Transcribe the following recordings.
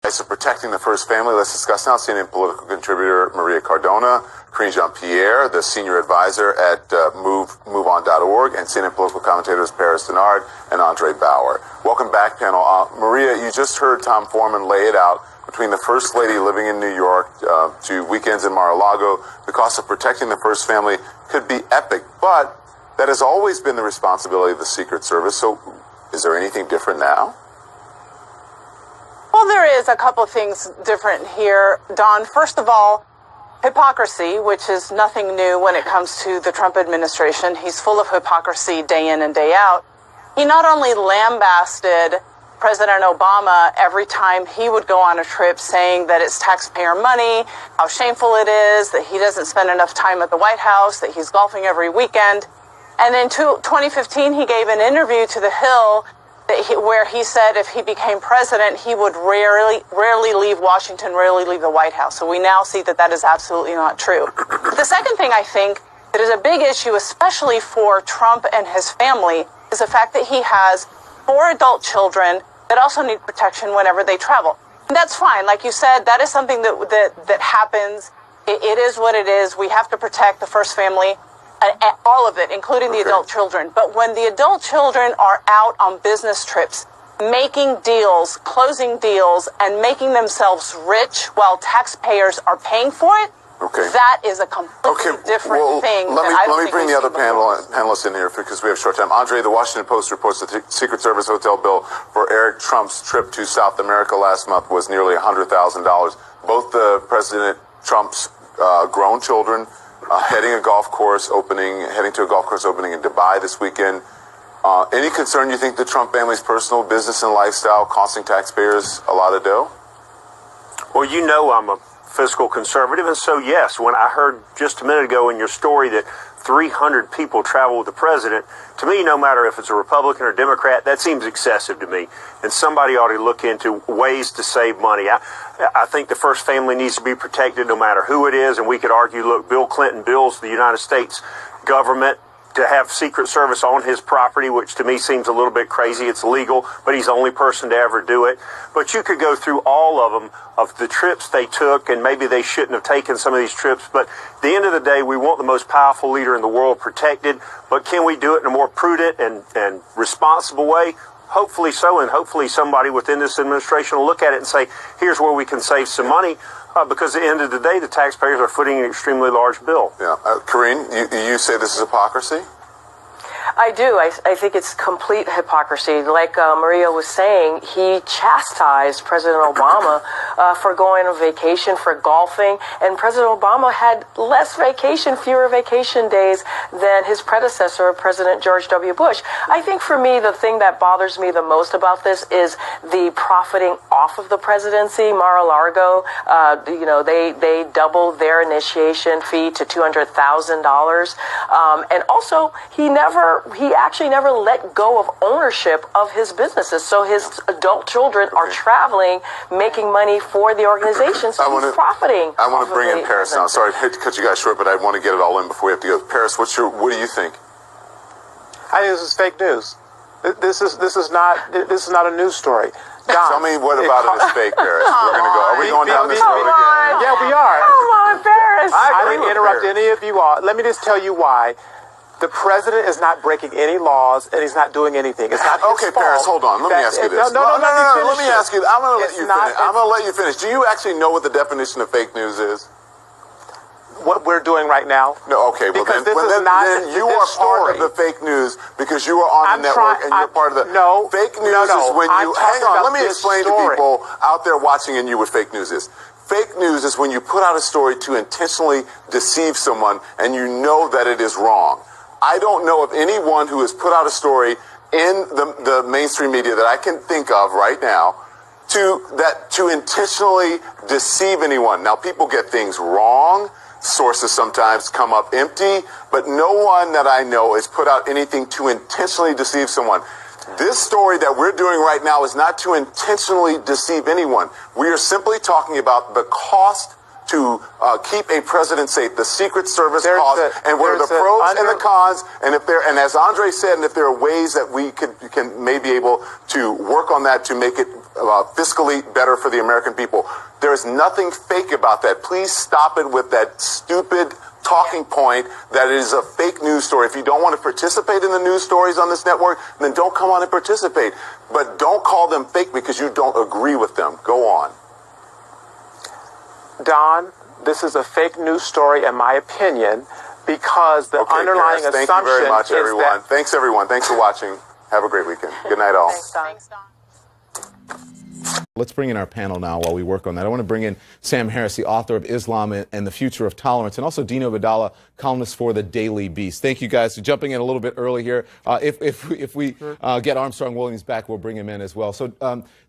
of protecting the first family. Let's discuss now. CNN political contributor Maria Cardona, Karine Jean-Pierre, the senior advisor at MoveOn.org, and CNN political commentators Paris Dennard and Andre Bauer. Welcome back, panel. Maria, you just heard Tom Foreman lay it out. Between the First Lady living in New York to weekends in Mar-a-Lago, the cost of protecting the first family could be epic, but that has always been the responsibility of the Secret Service. So is there anything different now? Well, there is a couple of things different here, Don. First of all, hypocrisy, which is nothing new when it comes to the Trump administration. He's full of hypocrisy day in and day out. He not only lambasted President Obama every time he would go on a trip, saying that it's taxpayer money, how shameful it is, that he doesn't spend enough time at the White House, that he's golfing every weekend. And in 2015, he gave an interview to The Hill where he said if he became president, he would rarely leave Washington, rarely leave the White House. So we now see that that is absolutely not true. The second thing I think that is a big issue, especially for Trump and his family, is the fact that he has 4 adult children that also need protection whenever they travel. And that's fine. Like you said, that is something that happens. It is what it is. We have to protect the first family, all of it, including the adult children. But when the adult children are out on business trips, making deals, closing deals, and making themselves rich while taxpayers are paying for it, that is a completely different thing. Let me bring the other panelists in here because we have short time. Andre, the Washington Post reports that the Secret Service hotel bill for Eric Trump's trip to South America last month was nearly $100,000. Both the President Trump's grown children heading to a golf course opening in Dubai this weekend. Any concern you think the Trump family's personal business and lifestyle costing taxpayers a lot of dough? Well, you know I'm a fiscal conservative, and so yes, when I heard just a minute ago in your story that 300 people travel with the president, to me, no matter if it's a Republican or Democrat, that seems excessive to me, and somebody ought to look into ways to save money. I think the first family needs to be protected no matter who it is, and we could argue, look, Bill Clinton bills the United States government to have Secret Service on his property, which to me seems a little bit crazy. It's legal, but he's the only person to ever do it. But you could go through all of them, of the trips they took, and maybe they shouldn't have taken some of these trips. But at the end of the day, we want the most powerful leader in the world protected. But can we do it in a more prudent and responsible way? Hopefully so, and hopefully somebody within this administration will look at it and say, here's where we can save some money. Because at the end of the day, the taxpayers are footing an extremely large bill. Yeah. Karine, you say this is hypocrisy? I do. I think it's complete hypocrisy. Like Maria was saying, he chastised President Obama for going on vacation, for golfing, and President Obama had fewer vacation days than his predecessor, President George W. Bush. I think for me, the thing that bothers me the most about this is the profiting off of the presidency. Mar-a-Lago, they doubled their initiation fee to $200,000. And also, he actually never let go of ownership of his businesses. So his adult children are traveling, making money for the organization. So he's profiting. I want to bring in Paris now. Sorry to cut you guys short, but I want to get it all in before we have to go. Paris, what do you think? I think this is fake news. This is not a news story. Don, tell me what about it is fake, Paris. We're going to go. Are we going down this road again? Yeah, we are. Come on, Paris. I didn't interrupt any of you all. Let me just tell you why. The president is not breaking any laws, and he's not doing anything. It's not his fault. Paris, hold on. Let me ask you this. No. Let me ask you. I'm going to let you finish. I'm going to let you finish. Do you actually know what the definition of fake news is? What we're doing right now? No. Okay. Well, then you are part of the fake news because you are on the network and you're part of the. No. Fake news is when you. Hang on. Let me explain to people out there watching and you what fake news is. Fake news is when you put out a story to intentionally deceive someone and you know that it is wrong. I don't know of anyone who has put out a story in the mainstream media that I can think of right now to intentionally deceive anyone. Now, people get things wrong. Sources sometimes come up empty, but no one that I know has put out anything to intentionally deceive someone. This story that we're doing right now is not to intentionally deceive anyone. We are simply talking about the cost to keep a president safe, the Secret Service cost, and what are the pros and the cons, and as Andre said, and if there are ways that we can maybe able to work on that to make it fiscally better for the American people. There's nothing fake about that. Please stop it with that stupid talking point that it is a fake news story. If you don't want to participate in the news stories on this network, then don't come on and participate. But don't call them fake because you don't agree with them. Go on. Don, this is a fake news story, in my opinion, because the underlying Paris, assumption thank you very much, is everyone. that... Thanks, everyone. Thanks for watching. Have a great weekend. Good night, all. Thanks, Don. Let's bring in our panel now while we work on that. I want to bring in Sam Harris, the author of Islam and the Future of Tolerance, and also Dino Vidala, columnist for the Daily Beast. Thank you guys for jumping in a little bit early here. If we get Armstrong Williams back, we'll bring him in as well. So,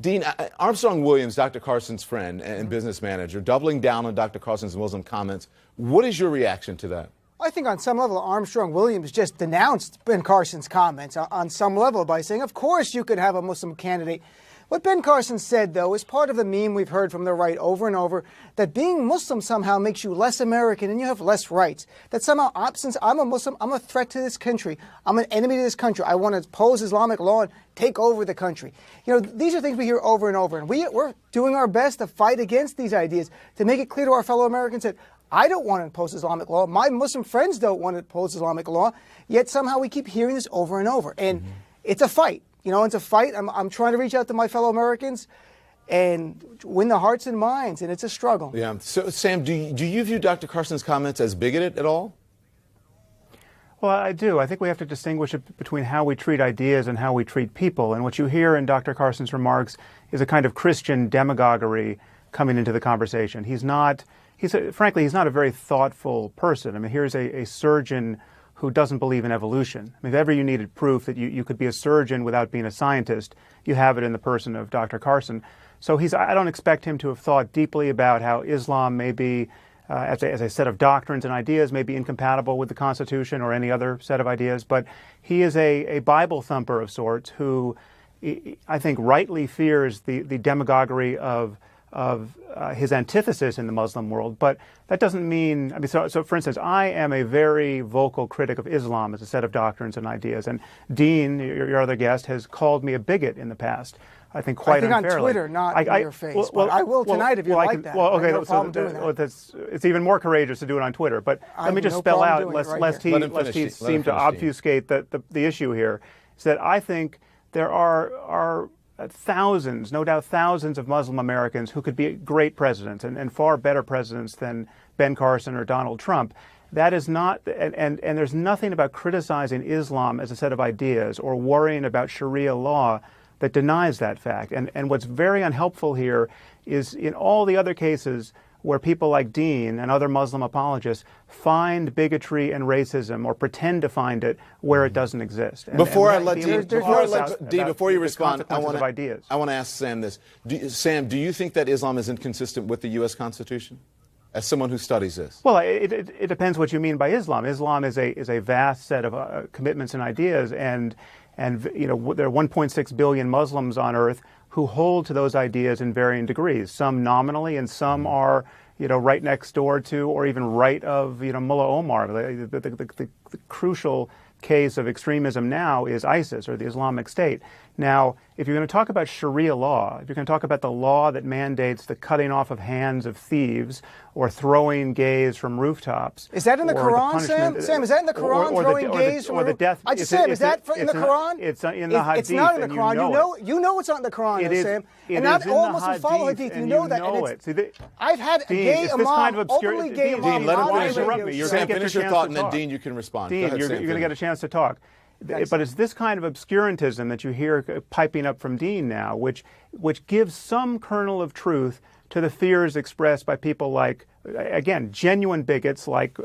Dean, Armstrong Williams, Dr. Carson's friend and business manager, doubling down on Dr. Carson's Muslim comments. What is your reaction to that? I think on some level, Armstrong Williams just denounced Ben Carson's comments on some level by saying, of course you could have a Muslim candidate. What Ben Carson said, though, is part of the meme we've heard from the right over and over, that being Muslim somehow makes you less American and you have less rights. That somehow, since I'm a Muslim, I'm a threat to this country. I'm an enemy to this country. I want to oppose Islamic law and take over the country. You know, these are things we hear over and over. And we're doing our best to fight against these ideas, to make it clear to our fellow Americans that I don't want to impose Islamic law. My Muslim friends don't want to impose Islamic law. Yet somehow we keep hearing this over and over. And it's a fight. You know, it's a fight. I'm trying to reach out to my fellow Americans and win the hearts and minds, and it's a struggle. Yeah. So, Sam, do you view Dr. Carson's comments as bigoted at all? Well, I do. I think we have to distinguish between how we treat ideas and how we treat people. And what you hear in Dr. Carson's remarks is a kind of Christian demagoguery coming into the conversation. Frankly, he's not a very thoughtful person. I mean, here's a surgeon who doesn't believe in evolution. I mean, if ever you needed proof that you could be a surgeon without being a scientist, you have it in the person of Dr. Carson. So I don't expect him to have thought deeply about how Islam may be, as a set of doctrines and ideas, may be incompatible with the Constitution or any other set of ideas. But he is a Bible thumper of sorts who I think rightly fears the demagoguery of his antithesis in the Muslim world, but that doesn't mean, I mean, so for instance, I am a very vocal critic of Islam as a set of doctrines and ideas, and Dean, your other guest, has called me a bigot in the past. I think quite unfairly. on Twitter, not in your face. But I will tonight if you like that. Well, okay, no problem doing that. It's even more courageous to do it on Twitter. But let me just spell out, lest he seem to obfuscate the issue here, is that I think there are thousands, no doubt thousands of Muslim Americans who could be great presidents and far better presidents than Ben Carson or Donald Trump. That is not, and there's nothing about criticizing Islam as a set of ideas or worrying about Sharia law that denies that fact. And what's very unhelpful here is in all the other cases where people like Dean and other Muslim apologists find bigotry and racism or pretend to find it where it doesn't exist. Before you respond, I want to ask Sam this. Sam, do you think that Islam is inconsistent with the U.S. Constitution? As someone who studies this. Well, it depends what you mean by Islam. Islam is a vast set of commitments and ideas, and you know, there are 1.6 billion Muslims on earth who hold to those ideas in varying degrees. Some nominally, and some are, you know, right next door to, or even right of, you know, Mullah Omar. The crucial case of extremism now is ISIS, or the Islamic State. Now, if you're going to talk about Sharia law, if you're going to talk about the law that mandates the cutting off of hands of thieves or throwing gays from rooftops. Is that in the Quran, Sam? Sam, is that in the Quran, throwing gays from rooftops? Sam, is that in the Quran? It's in the Hadith. It's not in the Quran. You know it's not in the Quran, Sam. And not all Muslims follow Hadith. You know that. I've had a gay imam, openly gay imam. Dean, let him interrupt me. Sam, finish your thought, and then Dean, you can respond. Dean, you're going to get a chance to talk. But it's this kind of obscurantism that you hear piping up from Dean now, which gives some kernel of truth to the fears expressed by people like, again, genuine bigots like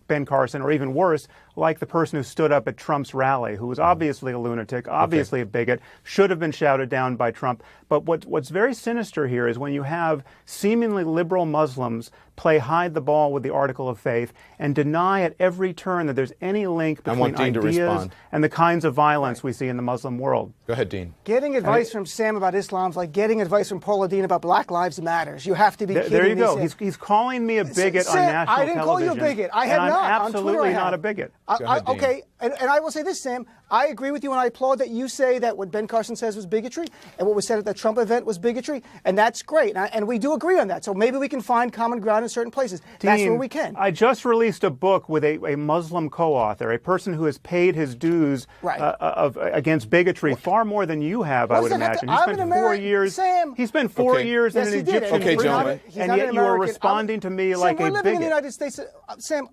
Ben Carson, or even worse, like the person who stood up at Trump's rally, who was obviously a lunatic, obviously a bigot, should have been shouted down by Trump. But what's very sinister here is when you have seemingly liberal Muslims play hide the ball with the article of faith and deny at every turn that there's any link between ideas and the kinds of violence we see in the Muslim world. Go ahead, Dean. Getting advice from Sam about Islam is like getting advice from Paula Deen about Black Lives Matters. You have to be kidding me. There you go. He's calling me a bigot on national television. I didn't call you a bigot. I have not. I'm absolutely not a bigot. ahead, Dean. Okay, and I will say this, Sam. I agree with you, and I applaud that you say that what Ben Carson says was bigotry, and what was said at the Trump event was bigotry, and that's great. And we do agree on that. So maybe we can find common ground in certain places. Dean, That's where we can. I just released a book with a Muslim co-author, a person who has paid his dues against bigotry far more than you have, I would imagine. He spent 4 years. Sam. He spent 4 years in an Egyptian Okay, prison, gentlemen. and yet you are responding to me like Sam, a we're living in the bigot. United States. Sam,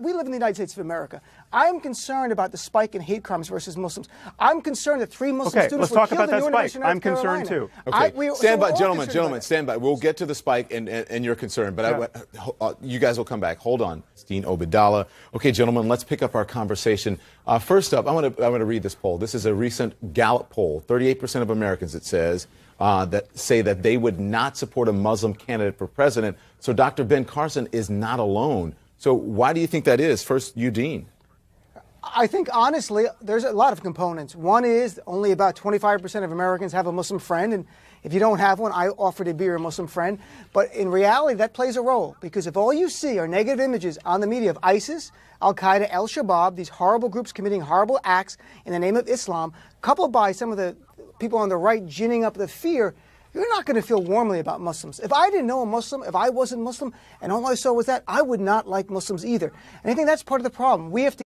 we live in the United States of America. I'm concerned about the spike in hate crimes versus Muslims. I'm concerned that 3 Muslim Okay, students let's talk were about killed that in Newark, spike. North I'm concerned Carolina. too. Okay, stand by, gentlemen, stand by. We'll get to the spike and your concern, but you guys will come back. Hold on, Dean Obeidallah. Okay, gentlemen, let's pick up our conversation. First up, I want to read this poll. This is a recent Gallup poll. 38% of Americans, it says, that say that they would not support a Muslim candidate for president. So Dr. Ben Carson is not alone. So why do you think that is? First, you, Dean. I think, honestly, there's a lot of components. One is only about 25% of Americans have a Muslim friend, and if you don't have one, I offer to be your Muslim friend. But in reality, that plays a role, because if all you see are negative images on the media of ISIS, Al-Qaeda, Al-Shabaab, these horrible groups committing horrible acts in the name of Islam, coupled by some of the people on the right ginning up the fear, you're not going to feel warmly about Muslims. If I didn't know a Muslim, if I wasn't Muslim, and all I saw was that, I would not like Muslims either. And I think that's part of the problem. We have to